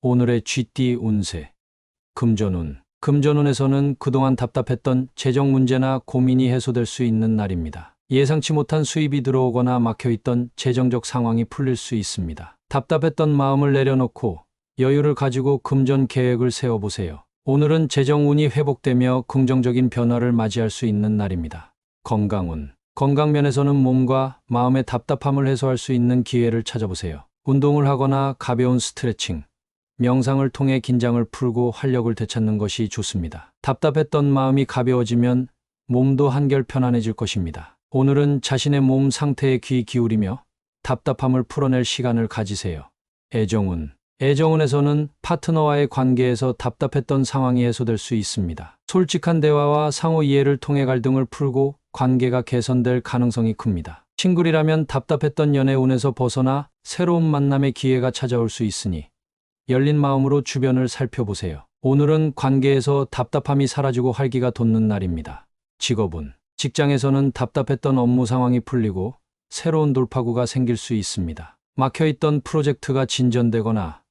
오늘의 쥐띠 운세. 금전운. 금전운에서는 그동안 답답했던 재정 문제나 고민이 해소될 수 있는 날입니다. 예상치 못한 수입이 들어오거나 막혀있던 재정적 상황이 풀릴 수 있습니다. 답답했던 마음을 내려놓고 여유를 가지고 금전 계획을 세워보세요. 오늘은 재정운이 회복되며 긍정적인 변화를 맞이할 수 있는 날입니다. 건강운. 건강면에서는 몸과 마음의 답답함을 해소할 수 있는 기회를 찾아보세요. 운동을 하거나 가벼운 스트레칭, 명상을 통해 긴장을 풀고 활력을 되찾는 것이 좋습니다. 답답했던 마음이 가벼워지면 몸도 한결 편안해질 것입니다. 오늘은 자신의 몸 상태에 귀 기울이며 답답함을 풀어낼 시간을 가지세요. 애정운. 애정운에서는 파트너와의 관계에서 답답했던 상황이 해소될 수 있습니다. 솔직한 대화와 상호 이해를 통해 갈등을 풀고 관계가 개선될 가능성이 큽니다. 싱글이라면 답답했던 연애운에서 벗어나 새로운 만남의 기회가 찾아올 수 있으니 열린 마음으로 주변을 살펴보세요. 오늘은 관계에서 답답함이 사라지고 활기가 돋는 날입니다. 직업운. 직장에서는 답답했던 업무 상황이 풀리고 새로운 돌파구가 생길 수 있습니다. 막혀있던 프로젝트가 진전되거나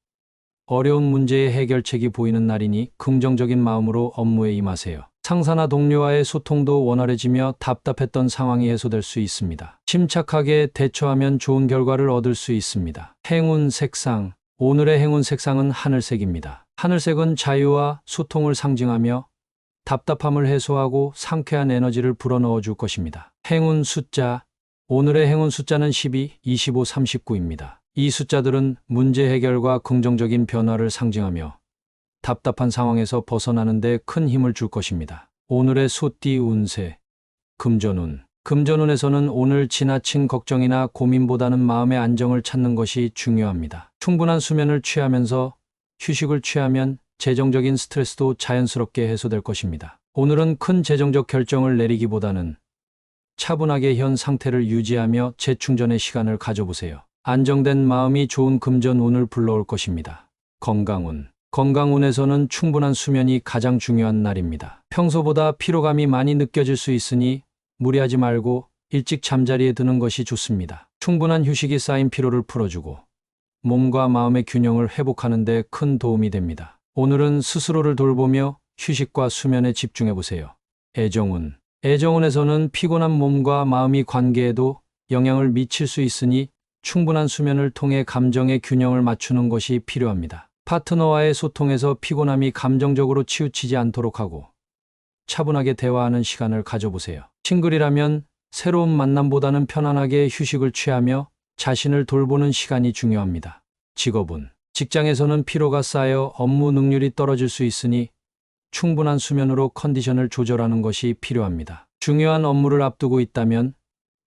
어려운 문제의 해결책이 보이는 날이니 긍정적인 마음으로 업무에 임하세요. 상사나 동료와의 소통도 원활해지며 답답했던 상황이 해소될 수 있습니다. 침착하게 대처하면 좋은 결과를 얻을 수 있습니다. 행운 색상. 오늘의 행운 색상은 하늘색입니다. 하늘색은 자유와 소통을 상징하며 답답함을 해소하고 상쾌한 에너지를 불어넣어 줄 것입니다. 행운 숫자. 오늘의 행운 숫자는 12, 25, 39입니다. 이 숫자들은 문제 해결과 긍정적인 변화를 상징하며 답답한 상황에서 벗어나는 데 큰 힘을 줄 것입니다. 오늘의 소띠 운세. 금전운. 금전운에서는 오늘 지나친 걱정이나 고민보다는 마음의 안정을 찾는 것이 중요합니다. 충분한 수면을 취하면서 휴식을 취하면 재정적인 스트레스도 자연스럽게 해소될 것입니다. 오늘은 큰 재정적 결정을 내리기보다는 차분하게 현 상태를 유지하며 재충전의 시간을 가져보세요. 안정된 마음이 좋은 금전운을 불러올 것입니다. 건강운. 건강운에서는 충분한 수면이 가장 중요한 날입니다. 평소보다 피로감이 많이 느껴질 수 있으니 무리하지 말고 일찍 잠자리에 드는 것이 좋습니다. 충분한 휴식이 쌓인 피로를 풀어주고 몸과 마음의 균형을 회복하는 데 큰 도움이 됩니다. 오늘은 스스로를 돌보며 휴식과 수면에 집중해보세요. 애정운. 애정운에서는 피곤한 몸과 마음이 관계에도 영향을 미칠 수 있으니 충분한 수면을 통해 감정의 균형을 맞추는 것이 필요합니다. 파트너와의 소통에서 피곤함이 감정적으로 치우치지 않도록 하고 차분하게 대화하는 시간을 가져보세요. 싱글이라면 새로운 만남보다는 편안하게 휴식을 취하며 자신을 돌보는 시간이 중요합니다. 직업운. 직장에서는 피로가 쌓여 업무 능률이 떨어질 수 있으니 충분한 수면으로 컨디션을 조절하는 것이 필요합니다. 중요한 업무를 앞두고 있다면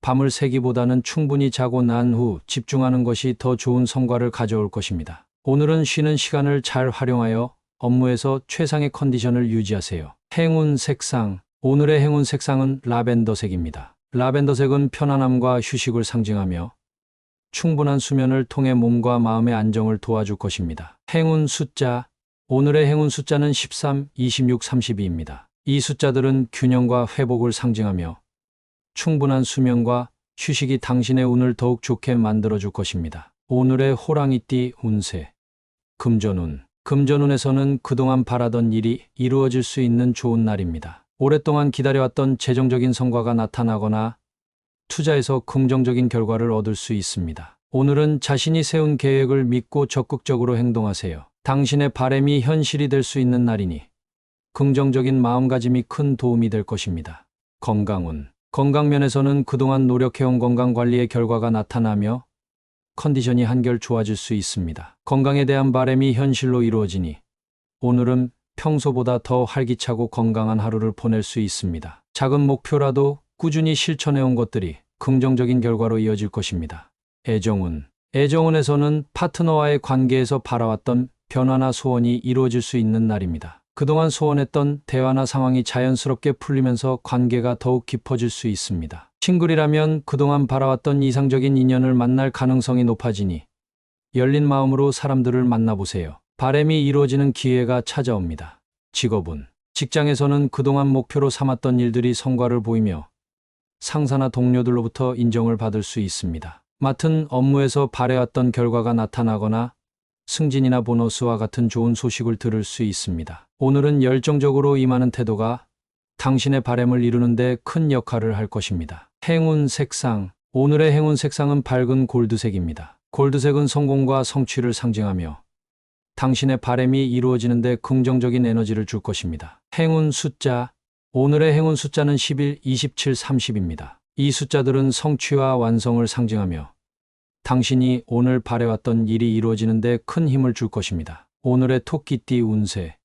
밤을 새기보다는 충분히 자고 난 후 집중하는 것이 더 좋은 성과를 가져올 것입니다. 오늘은 쉬는 시간을 잘 활용하여 업무에서 최상의 컨디션을 유지하세요. 행운 색상. 오늘의 행운 색상은 라벤더색입니다. 라벤더색은 편안함과 휴식을 상징하며 충분한 수면을 통해 몸과 마음의 안정을 도와줄 것입니다. 행운 숫자. 오늘의 행운 숫자는 13, 26, 32입니다. 이 숫자들은 균형과 회복을 상징하며 충분한 수면과 휴식이 당신의 운을 더욱 좋게 만들어줄 것입니다. 오늘의 호랑이띠 운세. 금전운. 금전운에서는 그동안 바라던 일이 이루어질 수 있는 좋은 날입니다. 오랫동안 기다려왔던 재정적인 성과가 나타나거나 투자에서 긍정적인 결과를 얻을 수 있습니다. 오늘은 자신이 세운 계획을 믿고 적극적으로 행동하세요. 당신의 바람이 현실이 될 수 있는 날이니 긍정적인 마음가짐이 큰 도움이 될 것입니다. 건강운. 건강면에서는 그동안 노력해온 건강관리의 결과가 나타나며 컨디션이 한결 좋아질 수 있습니다. 건강에 대한 바람이 현실로 이루어지니 오늘은 평소보다 더 활기차고 건강한 하루를 보낼 수 있습니다. 작은 목표라도 꾸준히 실천해온 것들이 긍정적인 결과로 이어질 것입니다. 애정운. 애정운에서는 파트너와의 관계에서 바라왔던 변화나 소원이 이루어질 수 있는 날입니다. 그동안 소원했던 대화나 상황이 자연스럽게 풀리면서 관계가 더욱 깊어질 수 있습니다. 싱글이라면 그동안 바라왔던 이상적인 인연을 만날 가능성이 높아지니 열린 마음으로 사람들을 만나보세요. 바람이 이루어지는 기회가 찾아옵니다. 직업운. 직장에서는 그동안 목표로 삼았던 일들이 성과를 보이며 상사나 동료들로부터 인정을 받을 수 있습니다. 맡은 업무에서 바래왔던 결과가 나타나거나 승진이나 보너스와 같은 좋은 소식을 들을 수 있습니다. 오늘은 열정적으로 임하는 태도가 당신의 바람을 이루는데 큰 역할을 할 것입니다. 행운 색상. 오늘의 행운 색상은 밝은 골드색입니다. 골드색은 성공과 성취를 상징하며 당신의 바람이 이루어지는데 긍정적인 에너지를 줄 것입니다. 행운 숫자. 오늘의 행운 숫자는 11, 27, 30입니다. 이 숫자들은 성취와 완성을 상징하며 당신이 오늘 바래왔던 일이 이루어지는데 큰 힘을 줄 것입니다. 오늘의 토끼띠 운세.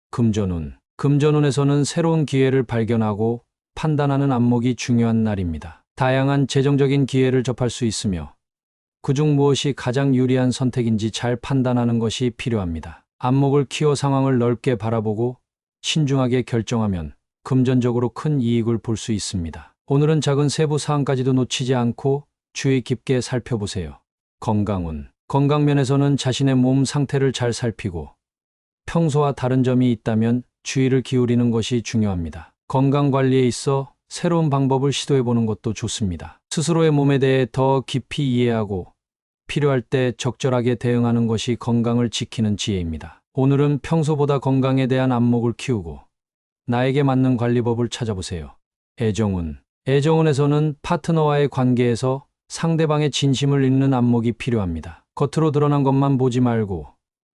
금전운. 금전운에서는 새로운 기회를 발견하고 판단하는 안목이 중요한 날입니다. 다양한 재정적인 기회를 접할 수 있으며 그중 무엇이 가장 유리한 선택인지 잘 판단하는 것이 필요합니다. 안목을 키워 상황을 넓게 바라보고 신중하게 결정하면 금전적으로 큰 이익을 볼 수 있습니다. 오늘은 작은 세부 사항까지도 놓치지 않고 주의 깊게 살펴보세요. 건강운. 건강면에서는 자신의 몸 상태를 잘 살피고 평소와 다른 점이 있다면 주의를 기울이는 것이 중요합니다. 건강관리에 있어 새로운 방법을 시도해보는 것도 좋습니다. 스스로의 몸에 대해 더 깊이 이해하고 필요할 때 적절하게 대응하는 것이 건강을 지키는 지혜입니다. 오늘은 평소보다 건강에 대한 안목을 키우고 나에게 맞는 관리법을 찾아보세요. 애정운. 애정운에서는 파트너와의 관계에서 상대방의 진심을 읽는 안목이 필요합니다. 겉으로 드러난 것만 보지 말고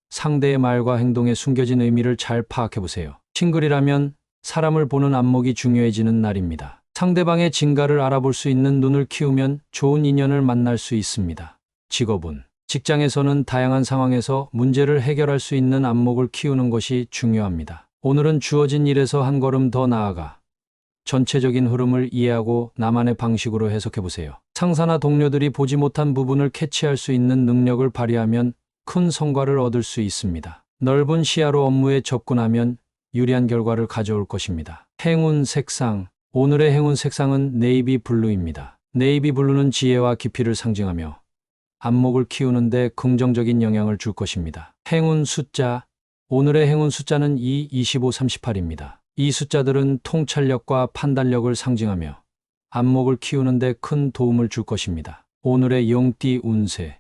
상대의 말과 행동에 숨겨진 의미를 잘 파악해보세요. 싱글이라면 사람을 보는 안목이 중요해지는 날입니다. 상대방의 진가를 알아볼 수 있는 눈을 키우면 좋은 인연을 만날 수 있습니다. 직업운. 직장에서는 다양한 상황에서 문제를 해결할 수 있는 안목을 키우는 것이 중요합니다. 오늘은 주어진 일에서 한 걸음 더 나아가 전체적인 흐름을 이해하고 나만의 방식으로 해석해보세요. 상사나 동료들이 보지 못한 부분을 캐치할 수 있는 능력을 발휘하면 큰 성과를 얻을 수 있습니다. 넓은 시야로 업무에 접근하면 유리한 결과를 가져올 것입니다. 행운 색상. 오늘의 행운 색상은 네이비 블루입니다. 네이비 블루는 지혜와 깊이를 상징하며 안목을 키우는데 긍정적인 영향을 줄 것입니다. 행운 숫자. 오늘의 행운 숫자는 2, 25, 38입니다. 이 숫자들은 통찰력과 판단력을 상징하며 안목을 키우는데 큰 도움을 줄 것입니다. 오늘의 용띠 운세.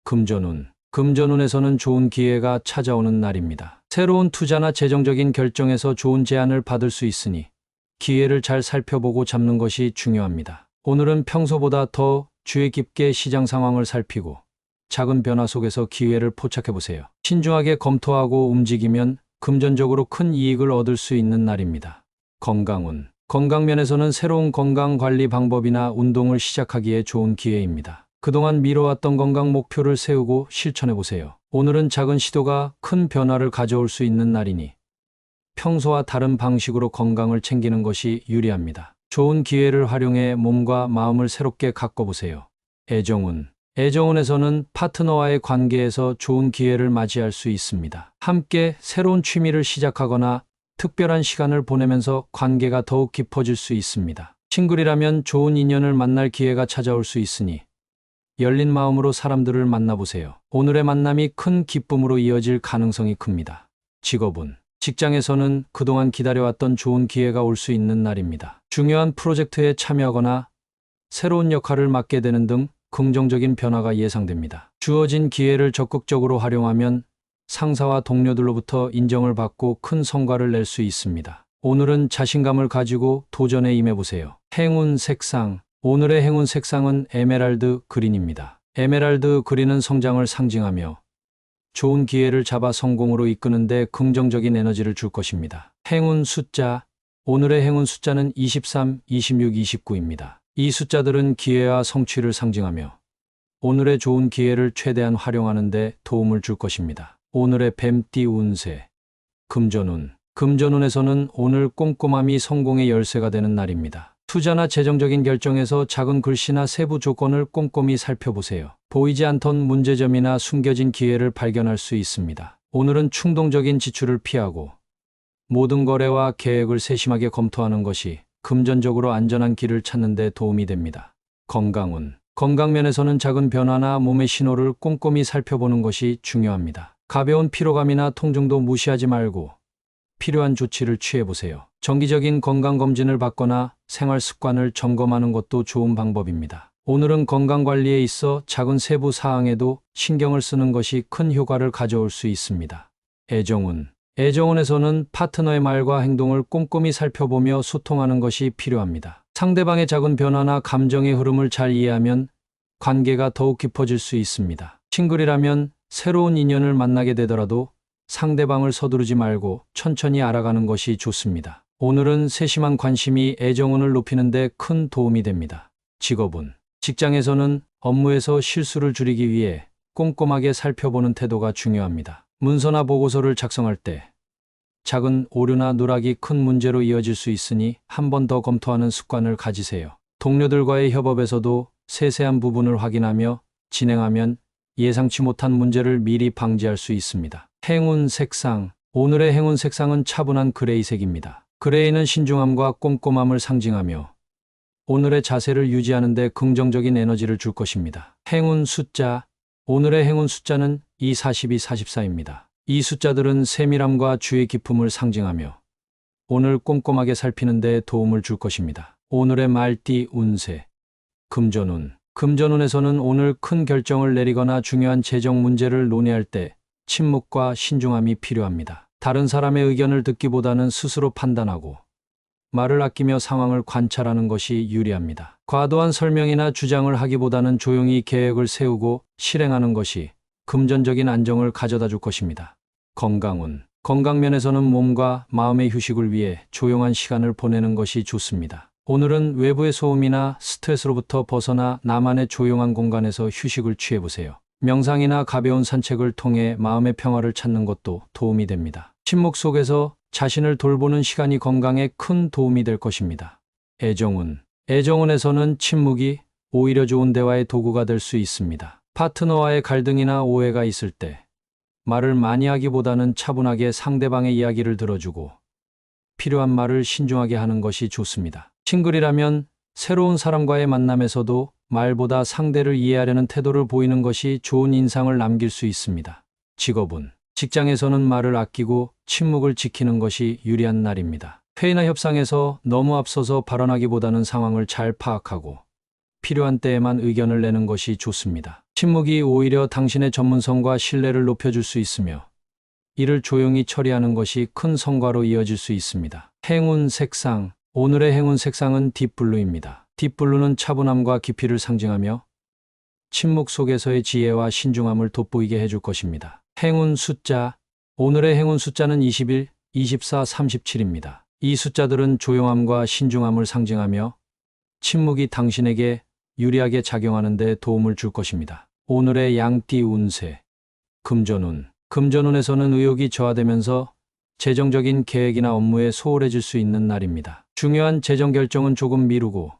금전운. 금전운에서는 좋은 기회가 찾아오는 날입니다. 새로운 투자나 재정적인 결정에서 좋은 제안을 받을 수 있으니 기회를 잘 살펴보고 잡는 것이 중요합니다. 오늘은 평소보다 더 주의 깊게 시장 상황을 살피고 작은 변화 속에서 기회를 포착해보세요. 신중하게 검토하고 움직이면 금전적으로 큰 이익을 얻을 수 있는 날입니다. 건강운. 건강면에서는 새로운 건강관리 방법이나 운동을 시작하기에 좋은 기회입니다. 그동안 미뤄왔던 건강 목표를 세우고 실천해보세요. 오늘은 작은 시도가 큰 변화를 가져올 수 있는 날이니 평소와 다른 방식으로 건강을 챙기는 것이 유리합니다. 좋은 기회를 활용해 몸과 마음을 새롭게 가꿔보세요. 애정운. 애정운에서는 파트너와의 관계에서 좋은 기회를 맞이할 수 있습니다. 함께 새로운 취미를 시작하거나 특별한 시간을 보내면서 관계가 더욱 깊어질 수 있습니다. 싱글이라면 좋은 인연을 만날 기회가 찾아올 수 있으니 열린 마음으로 사람들을 만나보세요. 오늘의 만남이 큰 기쁨으로 이어질 가능성이 큽니다. 직업운. 직장에서는 그동안 기다려왔던 좋은 기회가 올 수 있는 날입니다. 중요한 프로젝트에 참여하거나 새로운 역할을 맡게 되는 등 긍정적인 변화가 예상됩니다. 주어진 기회를 적극적으로 활용하면 상사와 동료들로부터 인정을 받고 큰 성과를 낼 수 있습니다. 오늘은 자신감을 가지고 도전에 임해보세요. 행운 색상. 오늘의 행운 색상은 에메랄드 그린입니다. 에메랄드 그린은 성장을 상징하며 좋은 기회를 잡아 성공으로 이끄는데 긍정적인 에너지를 줄 것입니다. 행운 숫자. 오늘의 행운 숫자는 23, 26, 29입니다. 이 숫자들은 기회와 성취를 상징하며 오늘의 좋은 기회를 최대한 활용하는 데 도움을 줄 것입니다. 오늘의 뱀띠 운세. 금전운. 금전운에서는 오늘 꼼꼼함이 성공의 열쇠가 되는 날입니다. 투자나 재정적인 결정에서 작은 글씨나 세부 조건을 꼼꼼히 살펴보세요. 보이지 않던 문제점이나 숨겨진 기회를 발견할 수 있습니다. 오늘은 충동적인 지출을 피하고 모든 거래와 계획을 세심하게 검토하는 것이 금전적으로 안전한 길을 찾는 데 도움이 됩니다. 건강운. 건강면에서는 작은 변화나 몸의 신호를 꼼꼼히 살펴보는 것이 중요합니다. 가벼운 피로감이나 통증도 무시하지 말고 필요한 조치를 취해보세요. 정기적인 건강검진을 받거나 생활 습관을 점검하는 것도 좋은 방법입니다. 오늘은 건강관리에 있어 작은 세부 사항에도 신경을 쓰는 것이 큰 효과를 가져올 수 있습니다. 애정운. 애정운에서는 파트너의 말과 행동을 꼼꼼히 살펴보며 소통하는 것이 필요합니다. 상대방의 작은 변화나 감정의 흐름을 잘 이해하면 관계가 더욱 깊어질 수 있습니다. 싱글이라면 새로운 인연을 만나게 되더라도 상대방을 서두르지 말고 천천히 알아가는 것이 좋습니다. 오늘은 세심한 관심이 애정운을 높이는 데 큰 도움이 됩니다. 직업운. 직장에서는 업무에서 실수를 줄이기 위해 꼼꼼하게 살펴보는 태도가 중요합니다. 문서나 보고서를 작성할 때 작은 오류나 누락이 큰 문제로 이어질 수 있으니 한 번 더 검토하는 습관을 가지세요. 동료들과의 협업에서도 세세한 부분을 확인하며 진행하면 예상치 못한 문제를 미리 방지할 수 있습니다. 행운 색상. 오늘의 행운 색상은 차분한 그레이색입니다. 그레이는 신중함과 꼼꼼함을 상징하며 오늘의 자세를 유지하는 데 긍정적인 에너지를 줄 것입니다. 행운 숫자. 오늘의 행운 숫자는 2, 42, 44입니다. 이 숫자들은 세밀함과 주의 깊음을 상징하며 오늘 꼼꼼하게 살피는 데 도움을 줄 것입니다. 오늘의 말띠 운세. 금전운. 금전운에서는 오늘 큰 결정을 내리거나 중요한 재정 문제를 논의할 때 침묵과 신중함이 필요합니다. 다른 사람의 의견을 듣기보다는 스스로 판단하고 말을 아끼며 상황을 관찰하는 것이 유리합니다. 과도한 설명이나 주장을 하기보다는 조용히 계획을 세우고 실행하는 것이 금전적인 안정을 가져다 줄 것입니다. 건강운. 건강면에서는 몸과 마음의 휴식을 위해 조용한 시간을 보내는 것이 좋습니다. 오늘은 외부의 소음이나 스트레스로부터 벗어나 나만의 조용한 공간에서 휴식을 취해보세요. 명상이나 가벼운 산책을 통해 마음의 평화를 찾는 것도 도움이 됩니다. 침묵 속에서 자신을 돌보는 시간이 건강에 큰 도움이 될 것입니다. 애정운. 애정운에서는 침묵이 오히려 좋은 대화의 도구가 될 수 있습니다. 파트너와의 갈등이나 오해가 있을 때 말을 많이 하기보다는 차분하게 상대방의 이야기를 들어주고 필요한 말을 신중하게 하는 것이 좋습니다. 싱글이라면 새로운 사람과의 만남에서도 말보다 상대를 이해하려는 태도를 보이는 것이 좋은 인상을 남길 수 있습니다. 직업운. 직장에서는 말을 아끼고 침묵을 지키는 것이 유리한 날입니다. 회의나 협상에서 너무 앞서서 발언하기보다는 상황을 잘 파악하고 필요한 때에만 의견을 내는 것이 좋습니다. 침묵이 오히려 당신의 전문성과 신뢰를 높여줄 수 있으며 이를 조용히 처리하는 것이 큰 성과로 이어질 수 있습니다. 행운 색상. 오늘의 행운 색상은 딥블루입니다. 딥블루는 차분함과 깊이를 상징하며 침묵 속에서의 지혜와 신중함을 돋보이게 해줄 것입니다. 행운 숫자. 오늘의 행운 숫자는 21, 24, 37입니다. 이 숫자들은 조용함과 신중함을 상징하며 침묵이 당신에게 유리하게 작용하는 데 도움을 줄 것입니다. 오늘의 양띠 운세. 금전운. 금전운에서는 의욕이 저하되면서 재정적인 계획이나 업무에 소홀해질 수 있는 날입니다. 중요한 재정 결정은 조금 미루고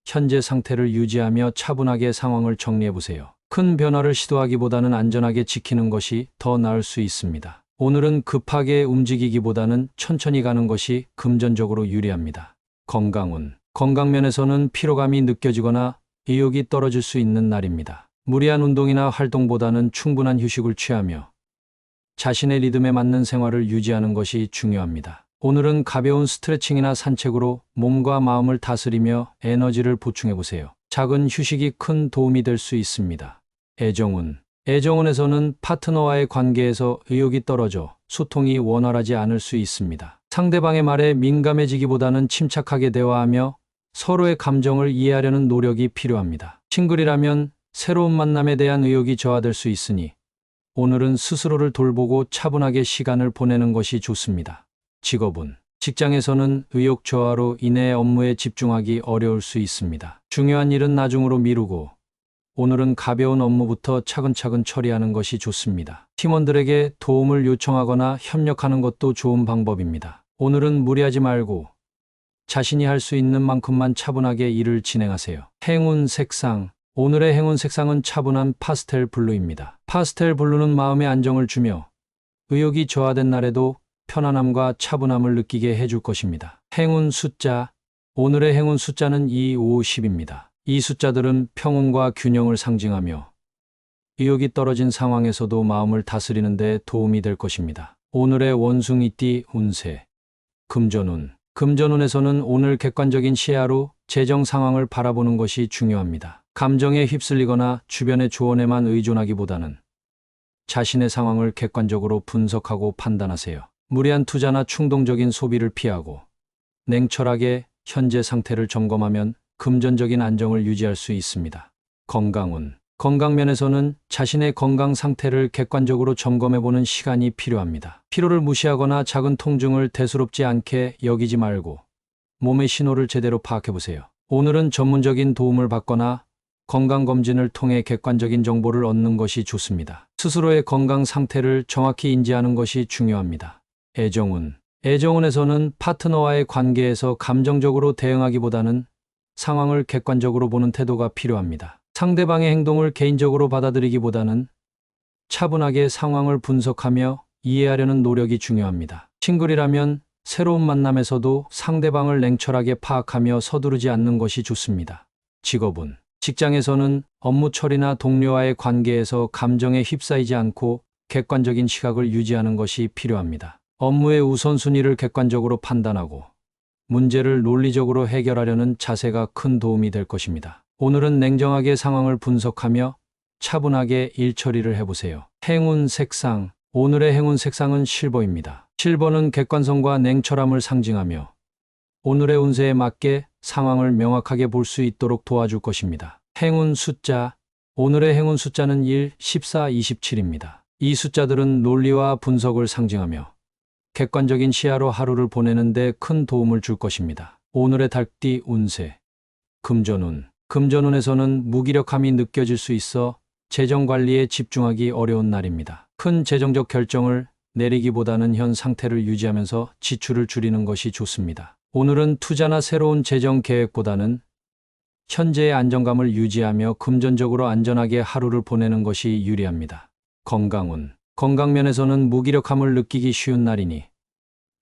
현재 상태를 유지하며 차분하게 상황을 정리해보세요. 큰 변화를 시도하기보다는 안전하게 지키는 것이 더 나을 수 있습니다. 오늘은 급하게 움직이기보다는 천천히 가는 것이 금전적으로 유리합니다. 건강운. 건강면에서는 피로감이 느껴지거나 의욕이 떨어질 수 있는 날입니다. 무리한 운동이나 활동보다는 충분한 휴식을 취하며 자신의 리듬에 맞는 생활을 유지하는 것이 중요합니다. 오늘은 가벼운 스트레칭이나 산책으로 몸과 마음을 다스리며 에너지를 보충해보세요. 작은 휴식이 큰 도움이 될 수 있습니다. 애정운. 애정운에서는 파트너와의 관계에서 의욕이 떨어져 소통이 원활하지 않을 수 있습니다. 상대방의 말에 민감해지기보다는 침착하게 대화하며 서로의 감정을 이해하려는 노력이 필요합니다. 싱글이라면 새로운 만남에 대한 의욕이 저하될 수 있으니 오늘은 스스로를 돌보고 차분하게 시간을 보내는 것이 좋습니다. 직업운. 직장에서는 의욕 저하로 인해 업무에 집중하기 어려울 수 있습니다. 중요한 일은 나중으로 미루고 오늘은 가벼운 업무부터 차근차근 처리하는 것이 좋습니다. 팀원들에게 도움을 요청하거나 협력하는 것도 좋은 방법입니다. 오늘은 무리하지 말고 자신이 할 수 있는 만큼만 차분하게 일을 진행하세요. 행운 색상. 오늘의 행운 색상은 차분한 파스텔 블루입니다. 파스텔 블루는 마음의 안정을 주며 의욕이 저하된 날에도 편안함과 차분함을 느끼게 해줄 것입니다. 행운 숫자. 오늘의 행운 숫자는 2, 5, 10입니다. 이 숫자들은 평온과 균형을 상징하며 의욕이 떨어진 상황에서도 마음을 다스리는 데 도움이 될 것입니다. 오늘의 원숭이띠 운세. 금전운. 금전운에서는 오늘 객관적인 시야로 재정 상황을 바라보는 것이 중요합니다. 감정에 휩쓸리거나 주변의 조언에만 의존하기보다는 자신의 상황을 객관적으로 분석하고 판단하세요. 무리한 투자나 충동적인 소비를 피하고 냉철하게 현재 상태를 점검하면 금전적인 안정을 유지할 수 있습니다. 건강 면에서는 자신의 건강 상태를 객관적으로 점검해보는 시간이 필요합니다. 피로를 무시하거나 작은 통증을 대수롭지 않게 여기지 말고 몸의 신호를 제대로 파악해보세요. 오늘은 전문적인 도움을 받거나 건강검진을 통해 객관적인 정보를 얻는 것이 좋습니다. 스스로의 건강 상태를 정확히 인지하는 것이 중요합니다. 애정운에서는 파트너와의 관계에서 감정적으로 대응하기보다는 상황을 객관적으로 보는 태도가 필요합니다. 상대방의 행동을 개인적으로 받아들이기보다는 차분하게 상황을 분석하며 이해하려는 노력이 중요합니다. 싱글이라면 새로운 만남에서도 상대방을 냉철하게 파악하며 서두르지 않는 것이 좋습니다. 직장에서는 업무 처리나 동료와의 관계에서 감정에 휩싸이지 않고 객관적인 시각을 유지하는 것이 필요합니다. 업무의 우선순위를 객관적으로 판단하고 문제를 논리적으로 해결하려는 자세가 큰 도움이 될 것입니다. 오늘은 냉정하게 상황을 분석하며 차분하게 일 처리를 해보세요. 오늘의 행운 색상은 실버입니다. 실버는 객관성과 냉철함을 상징하며 오늘의 운세에 맞게 상황을 명확하게 볼 수 있도록 도와줄 것입니다. 오늘의 행운 숫자는 1, 14, 27입니다. 이 숫자들은 논리와 분석을 상징하며 객관적인 시야로 하루를 보내는 데 큰 도움을 줄 것입니다. 오늘의 달띠 운세. 금전운에서는 무기력함이 느껴질 수 있어 재정 관리에 집중하기 어려운 날입니다. 큰 재정적 결정을 내리기보다는 현 상태를 유지하면서 지출을 줄이는 것이 좋습니다. 오늘은 투자나 새로운 재정 계획보다는 현재의 안정감을 유지하며 금전적으로 안전하게 하루를 보내는 것이 유리합니다. 건강 면에서는 무기력함을 느끼기 쉬운 날이니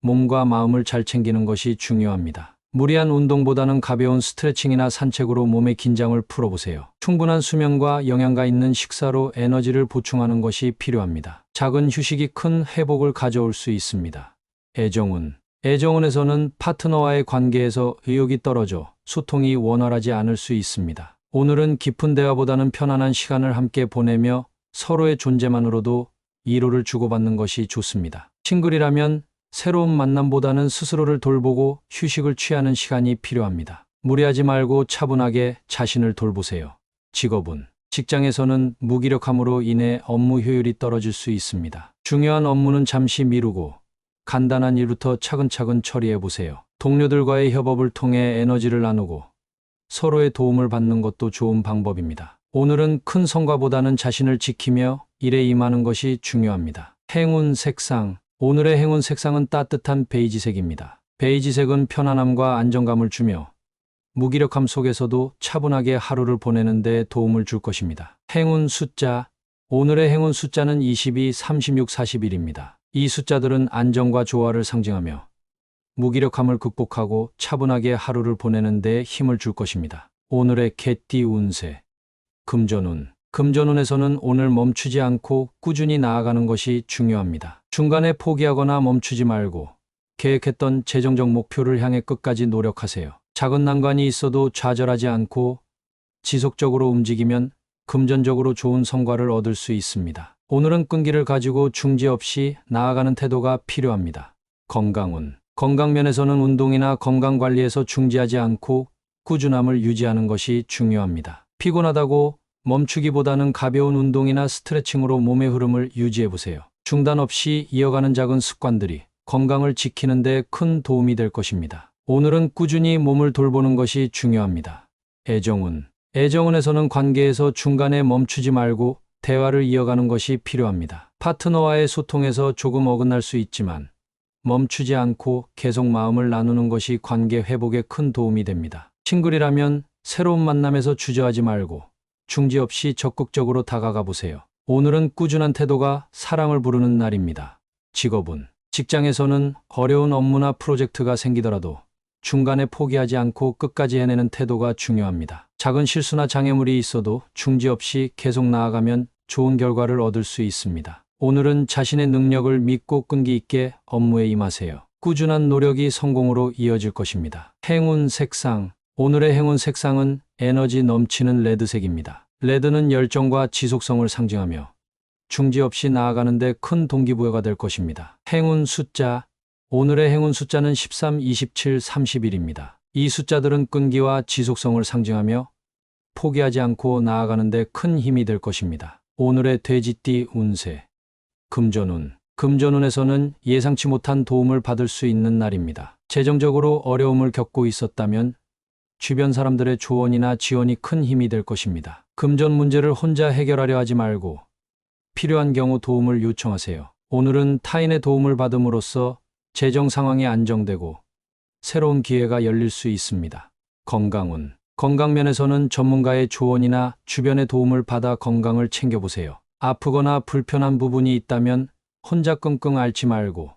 몸과 마음을 잘 챙기는 것이 중요합니다. 무리한 운동보다는 가벼운 스트레칭이나 산책으로 몸의 긴장을 풀어보세요. 충분한 수면과 영양가 있는 식사로 에너지를 보충하는 것이 필요합니다. 작은 휴식이 큰 회복을 가져올 수 있습니다. 애정운에서는 파트너와의 관계에서 의욕이 떨어져 소통이 원활하지 않을 수 있습니다. 오늘은 깊은 대화보다는 편안한 시간을 함께 보내며 서로의 존재만으로도 위로를 주고받는 것이 좋습니다. 싱글이라면 새로운 만남보다는 스스로를 돌보고 휴식을 취하는 시간이 필요합니다. 무리하지 말고 차분하게 자신을 돌보세요. 직장에서는 무기력함으로 인해 업무 효율이 떨어질 수 있습니다. 중요한 업무는 잠시 미루고 간단한 일부터 차근차근 처리해 보세요. 동료들과의 협업을 통해 에너지를 나누고 서로의 도움을 받는 것도 좋은 방법입니다. 오늘은 큰 성과보다는 자신을 지키며 일에 임하는 것이 중요합니다. 오늘의 행운 색상은 따뜻한 베이지색입니다. 베이지색은 편안함과 안정감을 주며 무기력함 속에서도 차분하게 하루를 보내는 데 도움을 줄 것입니다. 오늘의 행운 숫자는 22, 36, 41입니다. 이 숫자들은 안정과 조화를 상징하며 무기력함을 극복하고 차분하게 하루를 보내는 데 힘을 줄 것입니다. 오늘의 개띠 운세. 금전운에서는 오늘 멈추지 않고 꾸준히 나아가는 것이 중요합니다. 중간에 포기하거나 멈추지 말고 계획했던 재정적 목표를 향해 끝까지 노력하세요. 작은 난관이 있어도 좌절하지 않고 지속적으로 움직이면 금전적으로 좋은 성과를 얻을 수 있습니다. 오늘은 끈기를 가지고 중지 없이 나아가는 태도가 필요합니다. 건강 면에서는 운동이나 건강 관리에서 중지하지 않고 꾸준함을 유지하는 것이 중요합니다. 피곤하다고 멈추기보다는 가벼운 운동이나 스트레칭으로 몸의 흐름을 유지해보세요. 중단 없이 이어가는 작은 습관들이 건강을 지키는 데 큰 도움이 될 것입니다. 오늘은 꾸준히 몸을 돌보는 것이 중요합니다. 애정운에서는 관계에서 중간에 멈추지 말고 대화를 이어가는 것이 필요합니다. 파트너와의 소통에서 조금 어긋날 수 있지만 멈추지 않고 계속 마음을 나누는 것이 관계 회복에 큰 도움이 됩니다. 싱글이라면 새로운 만남에서 주저하지 말고 중지 없이 적극적으로 다가가 보세요. 오늘은 꾸준한 태도가 사랑을 부르는 날입니다. 직장에서는 어려운 업무나 프로젝트가 생기더라도 중간에 포기하지 않고 끝까지 해내는 태도가 중요합니다. 작은 실수나 장애물이 있어도 중지 없이 계속 나아가면 좋은 결과를 얻을 수 있습니다. 오늘은 자신의 능력을 믿고 끈기 있게 업무에 임하세요. 꾸준한 노력이 성공으로 이어질 것입니다. 행운 색상. 오늘의 행운 색상은 에너지 넘치는 레드색입니다. 레드는 열정과 지속성을 상징하며 중지 없이 나아가는데 큰 동기부여가 될 것입니다. 행운 숫자. 오늘의 행운 숫자는 13, 27, 31입니다. 이 숫자들은 끈기와 지속성을 상징하며 포기하지 않고 나아가는데 큰 힘이 될 것입니다. 오늘의 돼지띠 운세. 금전운. 금전운에서는 예상치 못한 도움을 받을 수 있는 날입니다. 재정적으로 어려움을 겪고 있었다면 주변 사람들의 조언이나 지원이 큰 힘이 될 것입니다. 금전 문제를 혼자 해결하려 하지 말고 필요한 경우 도움을 요청하세요. 오늘은 타인의 도움을 받음으로써 재정 상황이 안정되고 새로운 기회가 열릴 수 있습니다. 건강운. 건강면에서는 전문가의 조언이나 주변의 도움을 받아 건강을 챙겨보세요. 아프거나 불편한 부분이 있다면 혼자 끙끙 앓지 말고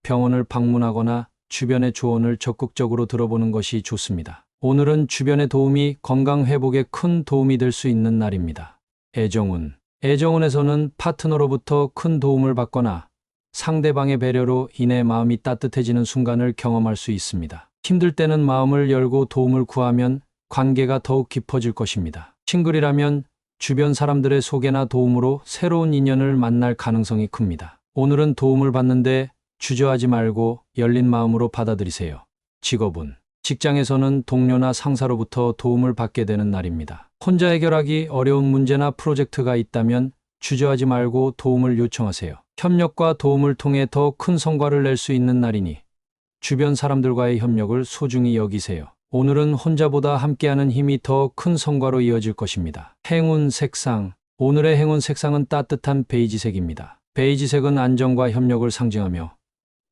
병원을 방문하거나 주변의 조언을 적극적으로 들어보는 것이 좋습니다. 오늘은 주변의 도움이 건강 회복에 큰 도움이 될 수 있는 날입니다. 애정운. 애정운에서는 파트너로부터 큰 도움을 받거나 상대방의 배려로 인해 마음이 따뜻해지는 순간을 경험할 수 있습니다. 힘들 때는 마음을 열고 도움을 구하면 관계가 더욱 깊어질 것입니다. 싱글이라면 주변 사람들의 소개나 도움으로 새로운 인연을 만날 가능성이 큽니다. 오늘은 도움을 받는데 주저하지 말고 열린 마음으로 받아들이세요. 직업운. 직장에서는 동료나 상사로부터 도움을 받게 되는 날입니다. 혼자 해결하기 어려운 문제나 프로젝트가 있다면 주저하지 말고 도움을 요청하세요. 협력과 도움을 통해 더 큰 성과를 낼 수 있는 날이니 주변 사람들과의 협력을 소중히 여기세요. 오늘은 혼자보다 함께하는 힘이 더 큰 성과로 이어질 것입니다. 행운 색상. 오늘의 행운 색상은 따뜻한 베이지색입니다. 베이지색은 안정과 협력을 상징하며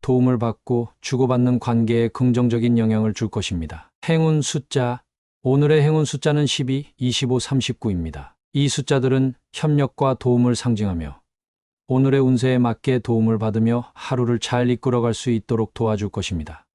도움을 받고 주고받는 관계에 긍정적인 영향을 줄 것입니다. 행운 숫자. 오늘의 행운 숫자는 12, 25, 39입니다. 이 숫자들은 협력과 도움을 상징하며 오늘의 운세에 맞게 도움을 받으며 하루를 잘 이끌어갈 수 있도록 도와줄 것입니다.